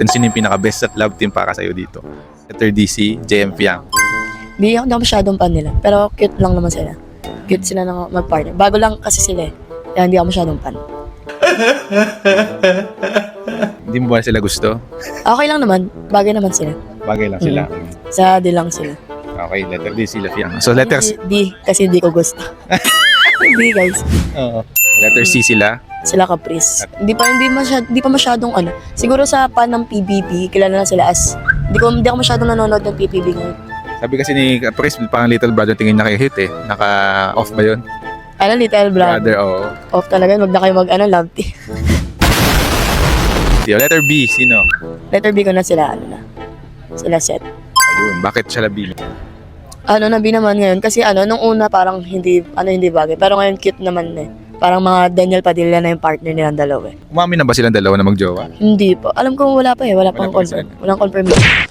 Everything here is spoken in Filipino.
Then sino yung pinaka-best at love team para sa'yo dito? Letter D, si JM Fiang. Di ako masyadong pan nila. Pero cute lang naman sila. Cute sila na mag-partner. Bago lang kasi sila eh. Kaya hindi ako masyadong pan. Hindi mo ba sila gusto? Okay lang naman. Bagay naman sila. Bagay lang sila. Sa di lang sila. Okay, letter D, sila Fiang. So letter Di, kasi hindi ko gusto. Hindi guys. Oo. Letter C sila. Sila Caprice. Hindi pa masyadong ano. Siguro sa pan ng PBB, kilala na sila as hindi ako masyadong nanonood ng PBB ngayon. Sabi kasi ni Chris, parang little brother tingin na kay hit eh. Naka-off ba yun? Ano, little brother. Oo. Off talaga. Wag na kayo love team. Letter B, sino? Letter B ko na sila, sila set. Ayun, bakit siya B? Nabi naman ngayon. Kasi nung una parang hindi bagay. Pero ngayon cute naman eh. Parang mga Daniel Padilla na yung partner nilang dalawa eh. Umamin na ba silang dalawa na magjowa? Hindi pa. Alam ko wala pa eh. Wala pang pa confirm. Walang confirmation.